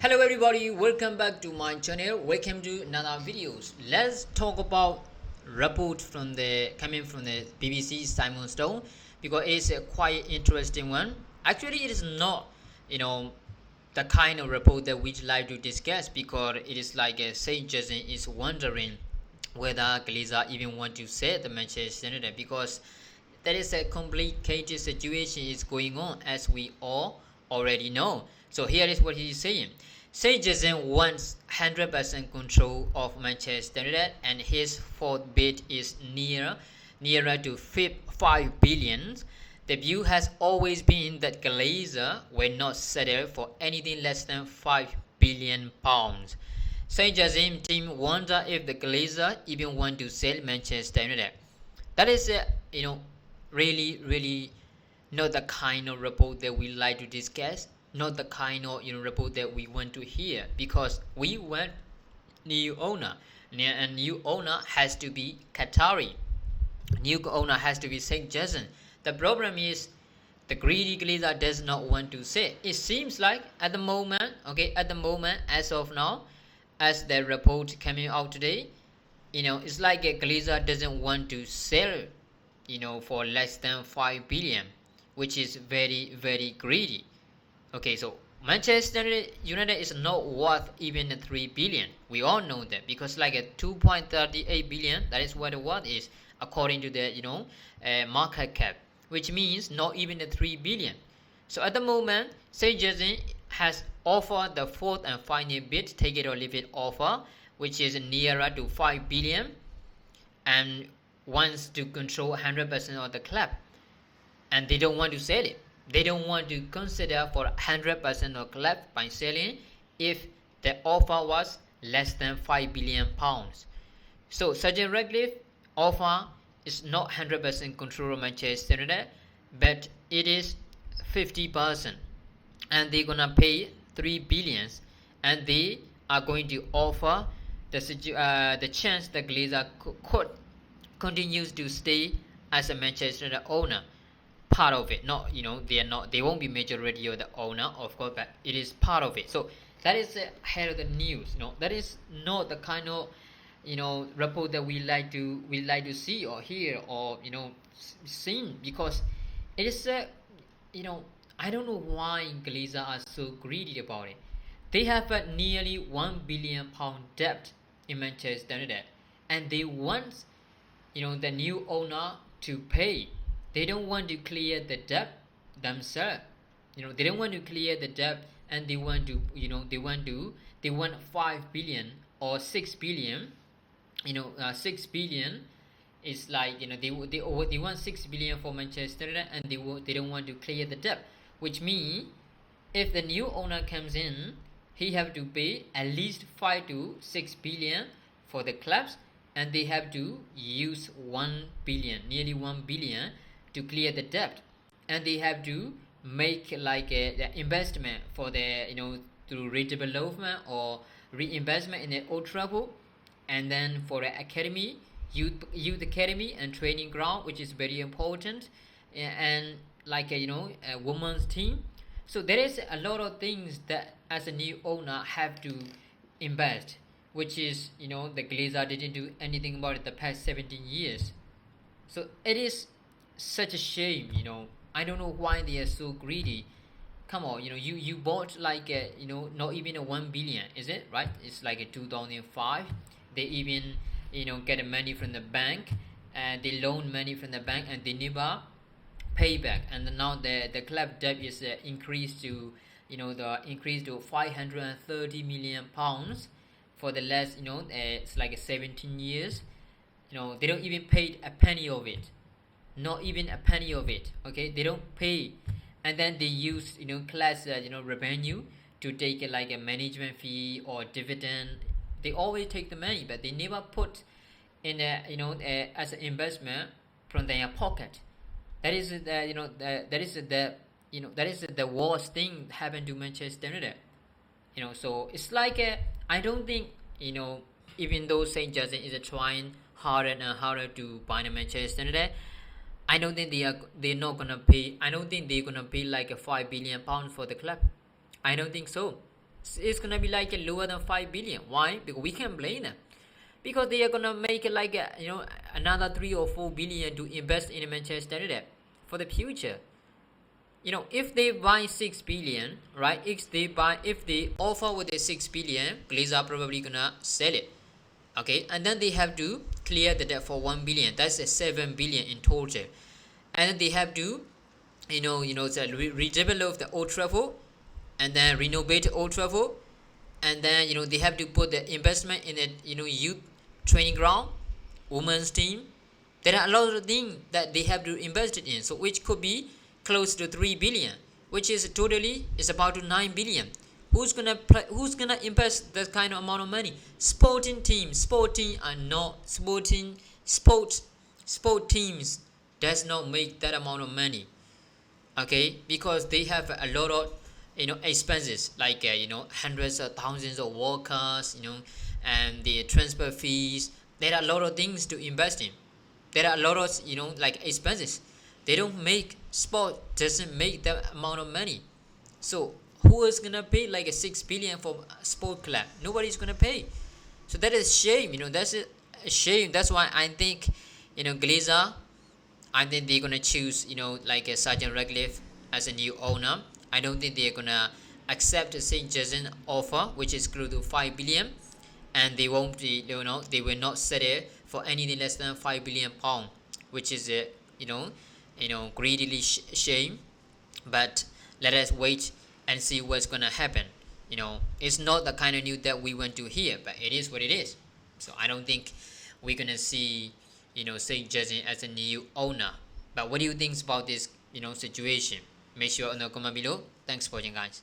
Hello everybody, welcome back to my channel. Welcome to another videos. Let's talk about report coming from the BBC Simon Stone, because it's a quite interesting one. Actually, it is not, the kind of report that we'd like to discuss, because it is like Saint Jason is wondering whether Glazer even want to sell the Manchester United, because there is a complicated situation is going on, as we all already know. So here is what he is saying. Say Jason wants 100% control of Manchester United, and his fourth bid is nearer to 5 billion. The view has always been that Glazer will not settle for anything less than 5 billion pounds. Saint Jason team wonder if the Glazer even want to sell Manchester United. That is, really not the kind of report that we like to discuss, not the kind of report that we want to hear, because we want new owner, and new owner has to be Qatari. New owner has to be Saint Jason. The problem is the greedy Glazer does not want to say. It seems like at the moment, as of now, as the report coming out today, it's like a Glazer doesn't want to sell, for less than 5 billion, which is very, very greedy. Okay, so Manchester United is not worth even 3 billion. We all know that, because like a 2.38 billion, that is what the worth is according to the market cap, which means not even 3 billion. So at the moment, Saint Jason has offered the fourth and final bid, take it or leave it offer, which is nearer to 5 billion, and wants to control 100% of the club, and they don't want to sell it. They don't want to consider for 100% of club by selling if the offer was less than 5 billion pounds. So Sergeant Ratcliffe offer is not 100% control of Manchester United, but it is 50%, and they're gonna pay 3 billions, and they are going to offer the chance that Glazer could continues to stay as a Manchester United owner. Part of it, not they won't be majority of the owner, of course, but it is part of it. So that is ahead of the news. That is not the kind of report that we like to see or hear or seen, because it is I don't know why Glazer are so greedy about it. They have a nearly 1 billion pound debt in Manchester United, and they want the new owner to pay. They don't want to clear the debt themselves. They don't want to clear the debt, and they want to they want 5 billion or 6 billion. 6 billion is like they want 6 billion for Manchester United, and they don't want to clear the debt, which means if the new owner comes in, he have to pay at least 5 to 6 billion for the clubs, and they have to use 1 billion, nearly 1 billion, to clear the debt, and they have to make like the investment for the through redevelopment or reinvestment in the Old Trafford, and then for the academy, youth academy and training ground, which is very important, and like a women's team. So there is a lot of things that as a new owner have to invest, which is the Glazer didn't do anything about it the past 17 years. So it is such a shame. I don't know why they are so greedy. Come on, you bought like not even a 1 billion, is it right? It's like a 2005. They even get money from the bank, and they loan money from the bank, and they never pay back. And now the club debt is increased to 530 million pounds for the last it's like 17 years. They don't even pay a penny of it, not even a penny of it. Okay, they don't pay, and then they use class revenue to take like a management fee or dividend. They always take the money, but they never put in as an investment from their pocket. That is the worst thing happened to Manchester United. So it's like I don't think even though Saint Jason is trying harder and harder to buy the Manchester United, I don't think they're not gonna pay. I don't think they're gonna pay like a 5 billion pounds for the club. I don't think so. it's gonna be like lower than 5 billion. Why? Because we can blame them, because they are gonna make like another 3 or 4 billion to invest in Manchester United for the future. If they buy 6 billion, right? If they offer with the 6 billion, Glazer probably gonna sell it. Okay, and then they have to clear the debt for 1 billion. That's a 7 billion in total. And then they have to redevelop the Old Trafford, and then renovate Old Trafford, and then they have to put the investment in a youth training ground, women's team. There are a lot of things that they have to invest in, so which could be close to 3 billion, which is totally is about to 9 billion. Who's gonna invest that kind of amount of money? Sport teams does not make that amount of money. Okay, because they have a lot of expenses, like hundreds of thousands of workers, and the transfer fees. There are a lot of things to invest in. There are a lot of like expenses. They don't make sport doesn't make that amount of money. So who is gonna pay like a 6 billion for a sport club? Nobody's gonna pay. So that is shame. That's a shame. That's why I think Glazer, I think they're gonna choose like a Sergeant Ratcliffe as a new owner. I don't think they're gonna accept St. Jason offer, which is close to 5 billion, and they won't be they will not settle for anything less than 5 billion pound, which is greedily shame. But let us wait and see what's gonna happen. It's not the kind of news that we want to hear, but it is what it is. So I don't think we're gonna see St. Jason as a new owner. But what do you think about this situation? Make sure in the comment below. Thanks for watching, guys.